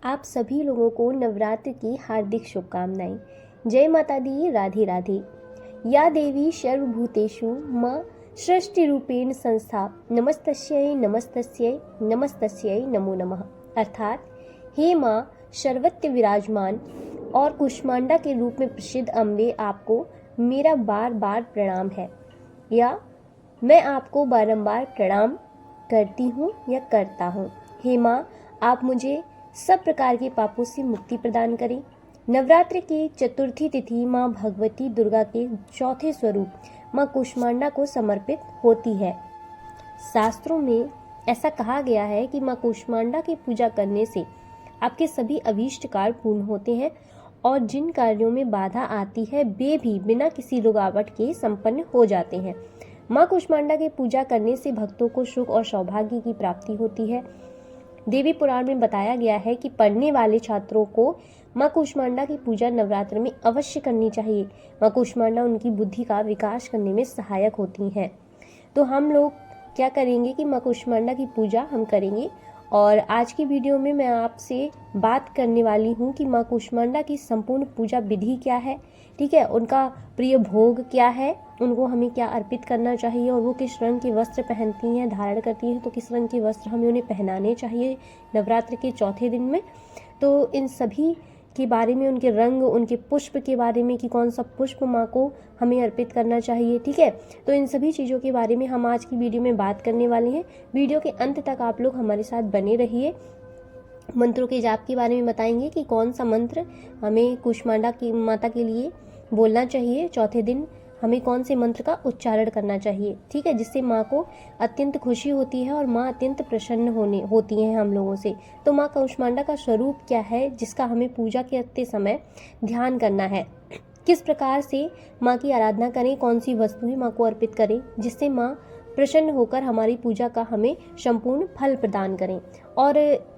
आप सभी लोगों को नवरात्र की हार्दिक शुभकामनाएं। जय माता दी, राधे राधे। या देवी सर्वभूतेषु मां सृष्टि रूपेण संस्था नमस्तस्यै नमस्तस्यै नमस्तस्यै नमो नमः। अर्थात हे मां सर्वत्र विराजमान और कुष्मांडा के रूप में प्रसिद्ध अम्बे, आपको मेरा बार बार प्रणाम है, या मैं आपको बारंबार प्रणाम करती हूँ या करता हूँ। हे मां, आप मुझे सब प्रकार के पापों से मुक्ति प्रदान करें। नवरात्र की चतुर्थी तिथि मां भगवती दुर्गा के चौथे स्वरूप मां कुष्मांडा को समर्पित होती है। शास्त्रों में ऐसा कहा गया है कि मां कुष्मांडा की पूजा करने से आपके सभी अभीष्ट कार्य पूर्ण होते हैं और जिन कार्यों में बाधा आती है वे भी बिना किसी रुकावट के संपन्न हो जाते हैं। मां कुष्मांडा की पूजा करने से भक्तों को सुख और सौभाग्य की प्राप्ति होती है। देवी पुराण में बताया गया है कि पढ़ने वाले छात्रों को मां कुष्मांडा की पूजा नवरात्र में अवश्य करनी चाहिए। मां कुष्मांडा उनकी बुद्धि का विकास करने में सहायक होती हैं। तो हम लोग क्या करेंगे कि मां कुष्मांडा की पूजा हम करेंगे, और आज की वीडियो में मैं आपसे बात करने वाली हूँ कि मां कुष्मांडा की संपूर्ण पूजा विधि क्या है, ठीक है, उनका प्रिय भोग क्या है, उनको हमें क्या अर्पित करना चाहिए, और वो किस रंग के वस्त्र पहनती हैं, धारण करती हैं, तो किस रंग के वस्त्र हमें उन्हें पहनाने चाहिए नवरात्र के चौथे दिन में। तो इन सभी के बारे में, उनके रंग, उनके पुष्प के बारे में कि कौन सा पुष्प माँ को हमें अर्पित करना चाहिए, ठीक है। तो इन सभी चीज़ों के बारे में हम आज की वीडियो में बात करने वाले हैं। वीडियो के अंत तक आप लोग हमारे साथ बने रहिए। मंत्रों के जाप के बारे में बताएंगे कि कौन सा मंत्र हमें कुष्मांडा की माता के लिए बोलना चाहिए, चौथे दिन हमें कौन से मंत्र का उच्चारण करना चाहिए, ठीक है, जिससे माँ को अत्यंत खुशी होती है और माँ अत्यंत प्रसन्न होती हैं हम लोगों से। तो माँ कुष्मांडा का स्वरूप क्या है जिसका हमें पूजा करते समय ध्यान करना है, किस प्रकार से माँ की आराधना करें, कौन सी वस्तुएं माँ को अर्पित करें जिससे माँ प्रसन्न होकर हमारी पूजा का हमें संपूर्ण फल प्रदान करें, और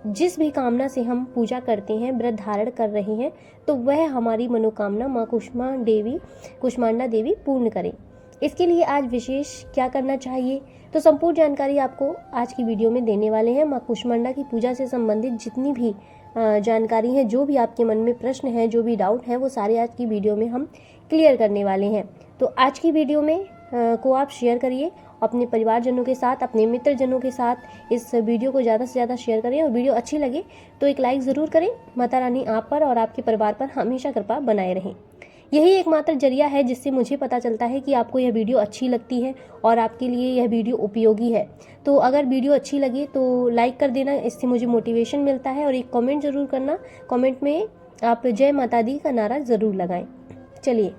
जिस भी कामना से हम पूजा करते हैं, व्रत धारण कर रहे हैं, तो वह हमारी मनोकामना माँ कुष्मांडा देवी पूर्ण करें। इसके लिए आज विशेष क्या करना चाहिए, तो संपूर्ण जानकारी आपको आज की वीडियो में देने वाले हैं। माँ कुष्मांडा की पूजा से संबंधित जितनी भी जानकारी है, जो भी आपके मन में प्रश्न है, जो भी डाउट है, वो सारे आज की वीडियो में हम क्लियर करने वाले हैं। तो आज की वीडियो में को आप शेयर करिए अपने परिवारजनों के साथ, अपने मित्रजनों के साथ। इस वीडियो को ज़्यादा से ज़्यादा शेयर करें, और वीडियो अच्छी लगे तो एक लाइक ज़रूर करें। माता रानी आप पर और आपके परिवार पर हमेशा कृपा बनाए रहें। यही एकमात्र जरिया है जिससे मुझे पता चलता है कि आपको यह वीडियो अच्छी लगती है और आपके लिए यह वीडियो उपयोगी है। तो अगर वीडियो अच्छी लगे तो लाइक कर देना, इससे मुझे मोटिवेशन मिलता है, और एक कमेंट ज़रूर करना। कमेंट में आप जय माता दी का नारा ज़रूर लगाएं। चलिए,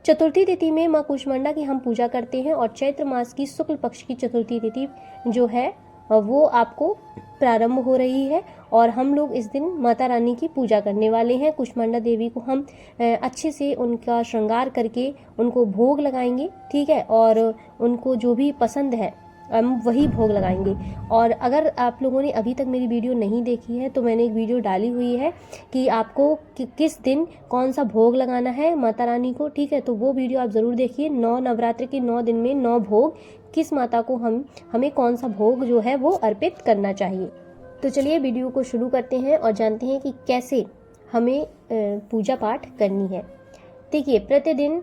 चतुर्थी तिथि में माँ कुष्मांडा की हम पूजा करते हैं, और चैत्र मास की शुक्ल पक्ष की चतुर्थी तिथि जो है वो आपको प्रारंभ हो रही है, और हम लोग इस दिन माता रानी की पूजा करने वाले हैं। कुष्मांडा देवी को हम अच्छे से उनका श्रृंगार करके उनको भोग लगाएंगे, ठीक है, और उनको जो भी पसंद है हम वही भोग लगाएंगे। और अगर आप लोगों ने अभी तक मेरी वीडियो नहीं देखी है तो मैंने एक वीडियो डाली हुई है कि आपको किस दिन कौन सा भोग लगाना है माता रानी को, ठीक है, तो वो वीडियो आप ज़रूर देखिए। 9 नवरात्र के 9 दिन में 9 भोग, किस माता को हमें कौन सा भोग जो है वो अर्पित करना चाहिए। तो चलिए वीडियो को शुरू करते हैं और जानते हैं कि कैसे हमें पूजा पाठ करनी है। देखिए, प्रतिदिन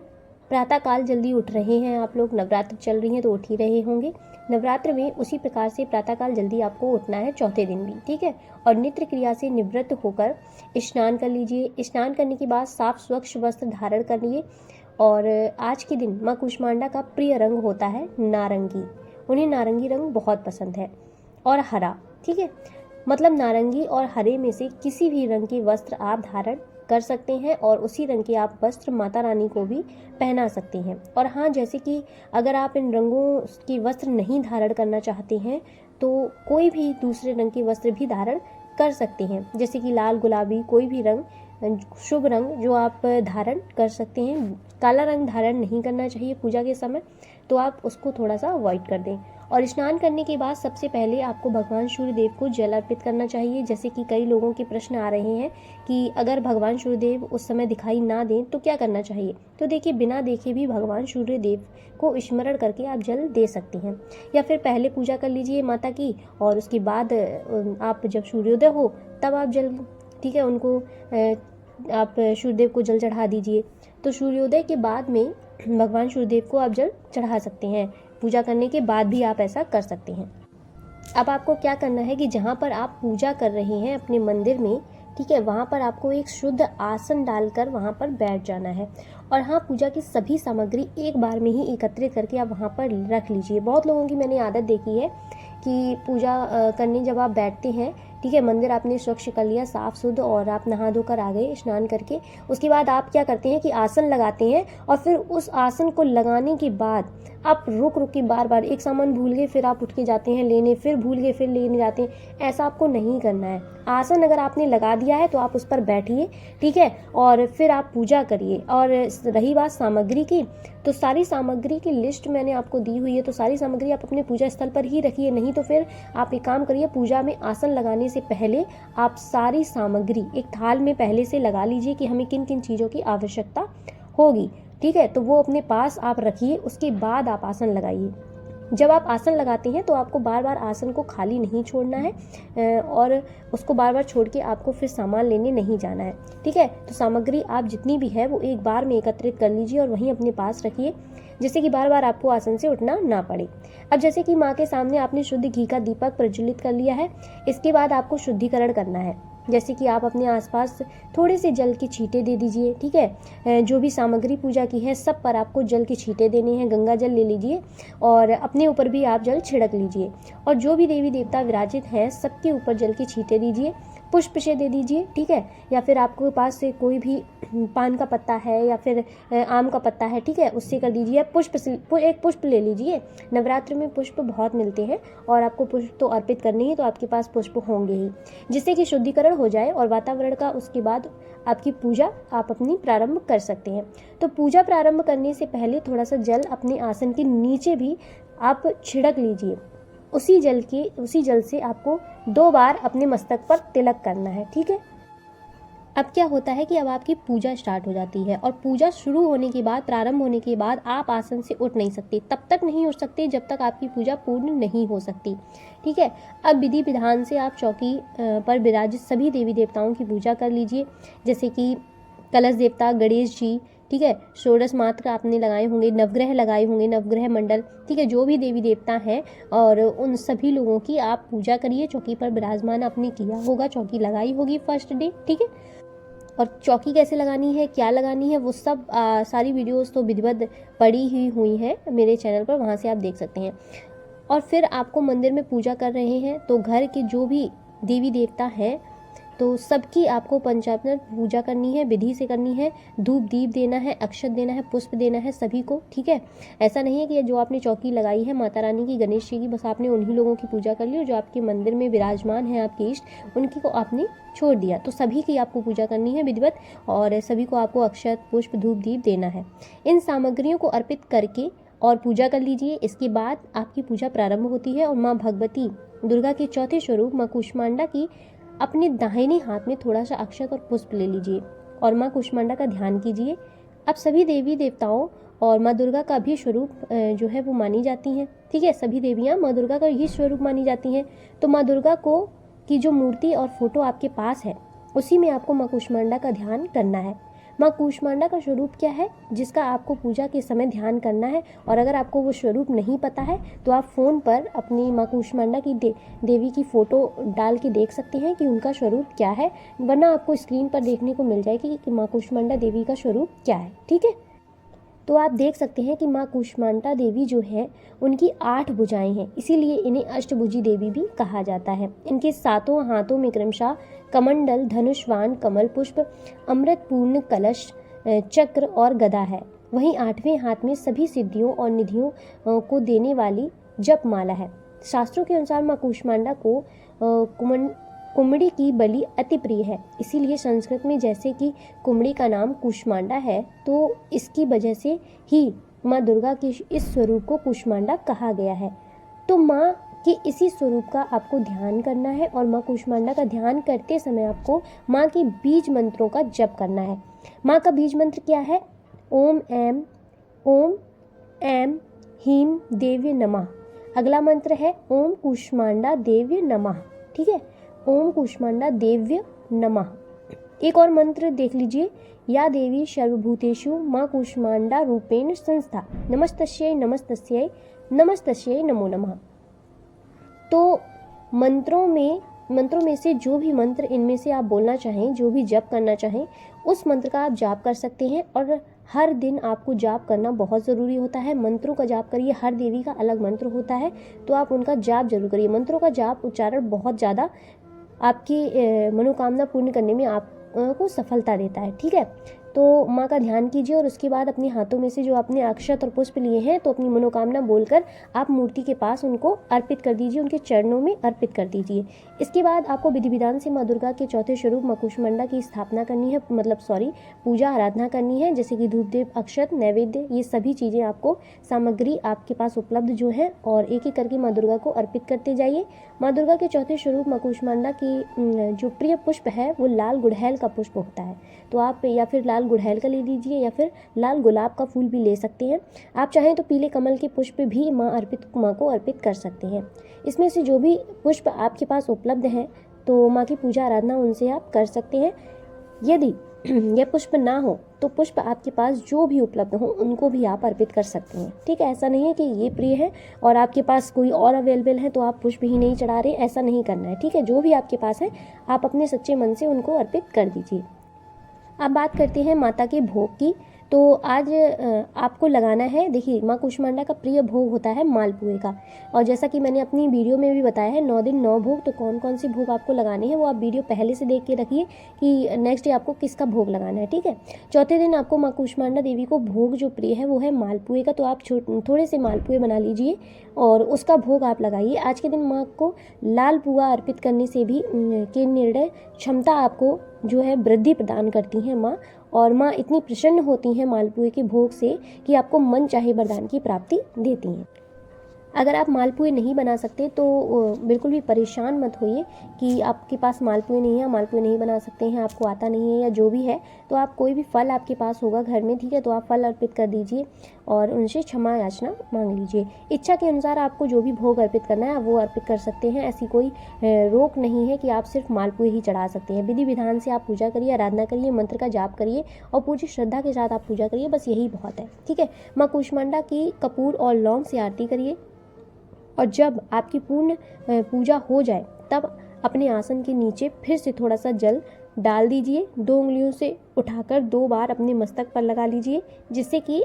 प्रातःकाल जल्दी उठ रहे हैं आप लोग, नवरात्र चल रही हैं तो उठ ही रहे होंगे। नवरात्र में उसी प्रकार से प्रातःकाल जल्दी आपको उठना है चौथे दिन भी, ठीक है, और नित्य क्रिया से निवृत्त होकर स्नान कर लीजिए। स्नान करने के बाद साफ स्वच्छ वस्त्र धारण कर लिए, और आज के दिन माँ कुष्मांडा का प्रिय रंग होता है नारंगी। उन्हें नारंगी रंग बहुत पसंद है, और हरा, ठीक है, मतलब नारंगी और हरे में से किसी भी रंग के वस्त्र आप धारण कर सकते हैं, और उसी रंग के आप वस्त्र माता रानी को भी पहना सकते हैं। और हाँ, जैसे कि अगर आप इन रंगों के वस्त्र नहीं धारण करना चाहते हैं तो कोई भी दूसरे रंग के वस्त्र भी धारण कर सकते हैं, जैसे कि लाल, गुलाबी, कोई भी रंग, शुभ रंग जो आप धारण कर सकते हैं। काला रंग धारण नहीं करना चाहिए पूजा के समय, तो आप उसको थोड़ा सा अवॉइड कर दें। और स्नान करने के बाद सबसे पहले आपको भगवान सूर्य देव को जल अर्पित करना चाहिए। जैसे कि कई लोगों के प्रश्न आ रहे हैं कि अगर भगवान सूर्य देव उस समय दिखाई ना दें तो क्या करना चाहिए। तो देखिए, बिना देखे भी भगवान सूर्य देव को स्मरण करके आप जल दे सकते हैं, या फिर पहले पूजा कर लीजिए माता की, और उसके बाद आप जब सूर्योदय हो तब आप जल, ठीक है, उनको आप सूर्यदेव को जल चढ़ा दीजिए। तो सूर्योदय के बाद में भगवान सूर्यदेव को आप जल चढ़ा सकते हैं। पूजा करने के बाद भी आप ऐसा कर सकते हैं। अब आपको क्या करना है कि जहाँ पर आप पूजा कर रहे हैं अपने मंदिर में, ठीक है, वहाँ पर आपको एक शुद्ध आसन डालकर वहाँ पर बैठ जाना है। और हाँ, पूजा की सभी सामग्री एक बार में ही एकत्रित करके आप वहाँ पर रख लीजिए। बहुत लोगों की मैंने आदत देखी है कि पूजा करने जब आप बैठते हैं, ठीक है, मंदिर आपने स्वच्छ कर लिया, साफ शुद्ध, और आप नहा धोकर आ गए स्नान करके, उसके बाद आप क्या करते हैं कि आसन लगाते हैं, और फिर उस आसन को लगाने के बाद आप रुक रुक के बार बार एक सामान भूल गए फिर आप उठ के जाते हैं लेने, फिर भूल गए फिर लेने जाते हैं। ऐसा आपको नहीं करना है। आसन अगर आपने लगा दिया है तो आप उस पर बैठिए, ठीक है, और फिर आप पूजा करिए। और रही बात सामग्री की, तो सारी सामग्री की लिस्ट मैंने आपको दी हुई है, तो सारी सामग्री आप अपने पूजा स्थल पर ही रखिए। नहीं तो फिर आप एक काम करिए, पूजा में आसन लगाने से पहले आप सारी सामग्री एक थाल में पहले से लगा लीजिए कि हमें किन किन चीज़ों की आवश्यकता होगी, ठीक है, तो वो अपने पास आप रखिए। उसके बाद आप आसन लगाइए। जब आप आसन लगाते हैं तो आपको बार बार आसन को खाली नहीं छोड़ना है, और उसको बार बार छोड़ के आपको फिर सामान लेने नहीं जाना है, ठीक है। तो सामग्री आप जितनी भी है वो एक बार में एकत्रित कर लीजिए और वहीं अपने पास रखिए, जिससे कि बार बार आपको आसन से उठना ना पड़े। अब जैसे कि माँ के सामने आपने शुद्ध घी का दीपक प्रज्वलित कर लिया है, इसके बाद आपको शुद्धिकरण करना है। जैसे कि आप अपने आसपास थोड़े से जल के छींटे दे दीजिए, ठीक है। जो भी सामग्री पूजा की है सब पर आपको जल के छींटे देने हैं। गंगा जल ले लीजिए और अपने ऊपर भी आप जल छिड़क लीजिए, और जो भी देवी देवता विराजित हैं सबके ऊपर जल के छींटे दीजिए। पुष्प से दे दीजिए, ठीक है, या फिर आपके पास से कोई भी पान का पत्ता है या फिर आम का पत्ता है, ठीक है, उससे कर दीजिए। पुष्प से एक पुष्प ले लीजिए। नवरात्र में पुष्प बहुत मिलते हैं और आपको पुष्प तो अर्पित करने ही, तो आपके पास पुष्प होंगे ही, जिससे कि शुद्धिकरण हो जाए और वातावरण का। उसके बाद आपकी पूजा आप अपनी प्रारंभ कर सकते हैं। तो पूजा प्रारंभ करने से पहले थोड़ा सा जल अपने आसन के नीचे भी आप छिड़क लीजिए। उसी जल से आपको 2 बार अपने मस्तक पर तिलक करना है, ठीक है। अब क्या होता है कि अब आपकी पूजा स्टार्ट हो जाती है, और पूजा शुरू होने के बाद, प्रारंभ होने के बाद आप आसन से उठ नहीं सकते। तब तक नहीं उठ सकते जब तक आपकी पूजा पूर्ण नहीं हो सकती, ठीक है। अब विधि विधान से आप चौकी पर विराजित सभी देवी देवताओं की पूजा कर लीजिए, जैसे कि कलश देवता गणेश जी, ठीक है, षोडश मात्र आपने लगाए होंगे, नवग्रह लगाए होंगे, नवग्रह मंडल, ठीक है, जो भी देवी देवता हैं, और उन सभी लोगों की आप पूजा करिए। चौकी पर विराजमान आपने किया होगा, चौकी लगाई होगी फर्स्ट डे, ठीक है। और चौकी कैसे लगानी है, क्या लगानी है, वो सब सारी वीडियोस तो विधिवत पड़ी ही हुई हैं मेरे चैनल पर, वहाँ से आप देख सकते हैं। और फिर आपको मंदिर में पूजा कर रहे हैं तो घर के जो भी देवी देवता हैं तो सबकी आपको पंचामृत पूजा करनी है, विधि से करनी है। धूप दीप देना है, अक्षत देना है, पुष्प देना है सभी को, ठीक है। ऐसा नहीं है कि जो आपने चौकी लगाई है माता रानी की, गणेश जी की, बस आपने उन्हीं लोगों की पूजा कर ली, और जो आपके मंदिर में विराजमान है आपके इष्ट, उनकी को आपने छोड़ दिया। तो सभी की आपको पूजा करनी है विधिवत, और सभी को आपको अक्षत पुष्प धूप दीप देना है। इन सामग्रियों को अर्पित करके और पूजा कर लीजिए। इसके बाद आपकी पूजा प्रारंभ होती है, और माँ भगवती दुर्गा के चौथे स्वरूप माँ कूष्मांडा की अपने दाहिने हाथ में थोड़ा सा अक्षत और पुष्प ले लीजिए और माँ कूष्मांडा का ध्यान कीजिए। अब सभी देवी देवताओं और माँ दुर्गा का भी स्वरूप जो है वो मानी जाती हैं, ठीक है। सभी देवियाँ माँ दुर्गा का ही स्वरूप मानी जाती हैं। तो माँ दुर्गा को की जो मूर्ति और फोटो आपके पास है, उसी में आपको माँ कूष्मांडा का ध्यान करना है। माँ कूष्मांडा का स्वरूप क्या है जिसका आपको पूजा के समय ध्यान करना है, और अगर आपको वो स्वरूप नहीं पता है तो आप फ़ोन पर अपनी माँ कूष्मांडा की देवी की फ़ोटो डाल के देख सकते हैं कि उनका स्वरूप क्या है, वरना आपको स्क्रीन पर देखने को मिल जाएगी कि माँ कूष्मांडा देवी का स्वरूप क्या है, ठीक है। तो आप देख सकते हैं कि माँ कूष्मांडा देवी जो है उनकी 8 भुजाएं हैं, इसीलिए इन्हें अष्टभुजी देवी भी कहा जाता है। इनके 7 हाथों में क्रमशः कमंडल, धनुष, वाण, कमल पुष्प, अमृत पूर्ण कलश, चक्र और गदा है। वहीं 8वें हाथ में सभी सिद्धियों और निधियों को देने वाली जप माला है। शास्त्रों के अनुसार माँ कूष्मांडा को कुमड़ी की बलि अति प्रिय है, इसीलिए संस्कृत में जैसे कि कुमड़ी का नाम कूष्मांडा है, तो इसकी वजह से ही माँ दुर्गा के इस स्वरूप को कूष्मांडा कहा गया है। तो माँ के इसी स्वरूप का आपको ध्यान करना है, और माँ कूष्मांडा का ध्यान करते समय आपको माँ के बीज मंत्रों का जप करना है। माँ का बीज मंत्र क्या है? ओम ऐम हीम देव्य नमः। अगला मंत्र है ओम कूष्मांडा देव्य नमः, ठीक है। ओम कूष्मांडा देव्य नमः। एक और मंत्र देख लीजिए, या देवी सर्वभूतेषु माँ कूष्मांडा रूपेण संस्था नमस्तस्यै नमस्तस्यै नमस्तस्यै नमो नमः। तो मंत्रों में से जो भी मंत्र इनमें से आप बोलना चाहें, जो भी जप करना चाहें, उस मंत्र का आप जाप कर सकते हैं। और हर दिन आपको जाप करना बहुत ज़रूरी होता है। मंत्रों का जाप करिए, हर देवी का अलग मंत्र होता है, तो आप उनका जाप जरूर करिए। मंत्रों का जाप उच्चारण बहुत ज़्यादा आपकी मनोकामना पूर्ण करने में आपको सफलता देता है। ठीक है, तो माँ का ध्यान कीजिए और उसके बाद अपने हाथों में से जो आपने अक्षत और पुष्प लिए हैं, तो अपनी मनोकामना बोलकर आप मूर्ति के पास उनको अर्पित कर दीजिए, उनके चरणों में अर्पित कर दीजिए। इसके बाद आपको विधि विधान से माँ दुर्गा के चौथे स्वरूप माँ कूष्मांडा की स्थापना करनी है, पूजा आराधना करनी है, जैसे कि धूप दीप अक्षत नैवेद्य, ये सभी चीज़ें आपको सामग्री आपके पास उपलब्ध जो है, और एक एक करके माँ दुर्गा को अर्पित करते जाइए। माँ दुर्गा के चौथे स्वरूप माँ कूष्मांडा की जो प्रिय पुष्प है वो लाल गुड़हल का पुष्प होता है, तो आप या फिर लाल गुड़हल का ले लीजिए या फिर लाल गुलाब का फूल भी ले सकते हैं। आप चाहें तो पीले कमल के पुष्प भी माँ को अर्पित कर सकते हैं। इसमें से जो भी पुष्प आपके पास उपलब्ध हैं, तो माँ की पूजा आराधना उनसे आप कर सकते हैं। यदि यह पुष्प ना हो तो पुष्प आपके पास जो भी उपलब्ध हो उनको भी आप अर्पित कर सकते हैं। ठीक है, ऐसा नहीं है कि ये प्रिय है और आपके पास कोई और अवेलेबल है तो आप पुष्प ही नहीं चढ़ा रहे, ऐसा नहीं करना है। ठीक है, जो भी आपके पास है आप अपने सच्चे मन से उनको अर्पित कर दीजिए। अब बात करते हैं माता के भोग की। तो आज आपको लगाना है, देखिए माँ कूष्मांडा का प्रिय भोग होता है मालपुए का, और जैसा कि मैंने अपनी वीडियो में भी बताया है 9 दिन 9 भोग, तो कौन कौन से भोग आपको लगाने हैं वो आप वीडियो पहले से देख के रखिए कि नेक्स्ट डे आपको किसका भोग लगाना है। ठीक है, चौथे दिन आपको माँ कूष्मांडा देवी को भोग जो प्रिय है वो है मालपुए का, तो आप थोड़े से मालपुए बना लीजिए और उसका भोग आप लगाइए। आज के दिन माँ को लाल पुआ अर्पित करने से भी के निर्णय क्षमता आपको जो है वृद्धि प्रदान करती हैं माँ, और माँ इतनी प्रसन्न होती हैं मालपुए के भोग से कि आपको मन चाहे वरदान की प्राप्ति देती हैं। अगर आप मालपुए नहीं बना सकते तो बिल्कुल भी परेशान मत होइए कि आपके पास मालपुए नहीं है, मालपुए नहीं बना सकते हैं, आपको आता नहीं है या जो भी है, तो आप कोई भी फल आपके पास होगा घर में, ठीक है, तो आप फल अर्पित कर दीजिए और उनसे क्षमा याचना मांग लीजिए। इच्छा के अनुसार आपको जो भी भोग अर्पित करना है आप वो अर्पित कर सकते हैं। ऐसी कोई रोक नहीं है कि आप सिर्फ मालपुए ही चढ़ा सकते हैं। विधि विधान से आप पूजा करिए, आराधना करिए, मंत्र का जाप करिए और पूरी श्रद्धा के साथ आप पूजा करिए, बस यही बहुत है। ठीक है, माँ कूष्मांडा की कपूर और लौंग से आरती करिए, और जब आपकी पूर्ण पूजा हो जाए तब अपने आसन के नीचे फिर से थोड़ा सा जल डाल दीजिए। 2 उंगलियों से उठाकर 2 बार अपने मस्तक पर लगा लीजिए, जिससे कि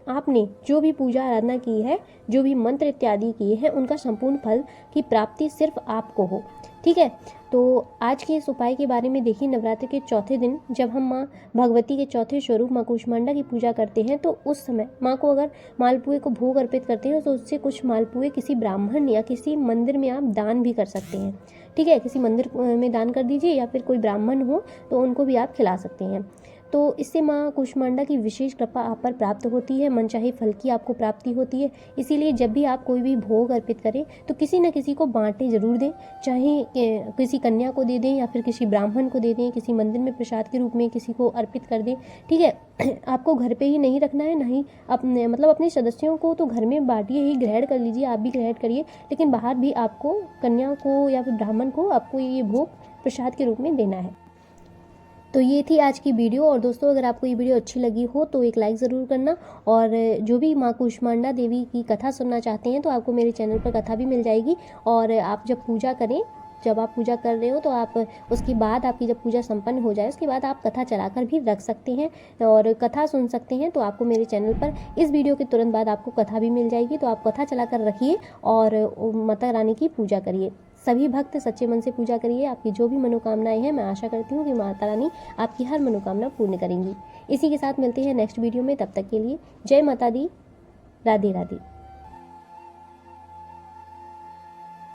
आपने जो भी पूजा आराधना की है, जो भी मंत्र इत्यादि किए हैं, उनका संपूर्ण फल की प्राप्ति सिर्फ आपको हो। ठीक है, तो आज के इस उपाय के बारे में देखिए। नवरात्रि के चौथे दिन जब हम माँ भगवती के चौथे स्वरूप माँ कूष्मांडा की पूजा करते हैं, तो उस समय माँ को अगर मालपुए को भोग अर्पित करते हैं तो उससे कुछ मालपुए किसी ब्राह्मण या किसी मंदिर में आप दान भी कर सकते हैं। ठीक है, किसी मंदिर में दान कर दीजिए या फिर कोई ब्राह्मण हो तो उनको भी आप खिला सकते हैं। तो इससे माँ कूष्मांडा की विशेष कृपा आप पर प्राप्त होती है, मनचाहे फल की आपको प्राप्ति होती है। इसीलिए जब भी आप कोई भी भोग अर्पित करें तो किसी न किसी को बांटे जरूर दें, चाहे किसी कन्या को दे दें या फिर किसी ब्राह्मण को दे दें, किसी मंदिर में प्रसाद के रूप में किसी को अर्पित कर दें। ठीक है, आपको घर पे ही नहीं रखना है, नहीं अपने सदस्यों को तो घर में बांटिए ही, ग्रहण कर लीजिए, आप भी ग्रहण करिए, लेकिन बाहर भी आपको कन्या को या फिर ब्राह्मण को आपको ये भोग प्रसाद के रूप में देना है। तो ये थी आज की वीडियो। और दोस्तों, अगर आपको ये वीडियो अच्छी लगी हो तो एक लाइक ज़रूर करना, और जो भी माँ कूष्मांडा देवी की कथा सुनना चाहते हैं तो आपको मेरे चैनल पर कथा भी मिल जाएगी। और आप जब पूजा करें, जब आप पूजा कर रहे हो तो आप उसके बाद, आपकी जब पूजा संपन्न हो जाए उसके बाद आप कथा चलाकर भी रख सकते हैं और कथा सुन सकते हैं। तो आपको मेरे चैनल पर इस वीडियो के तुरंत बाद आपको कथा भी मिल जाएगी, तो आप कथा चलाकर रखिए और माता रानी की पूजा करिए। सभी भक्त सच्चे मन से पूजा करिए। आपकी जो भी मनोकामनाएं हैं, मैं आशा करती हूँ कि माता रानी आपकी हर मनोकामना पूर्ण करेंगी। इसी के साथ मिलते हैं नेक्स्ट वीडियो में, तब तक के लिए जय माता दी, राधे राधे।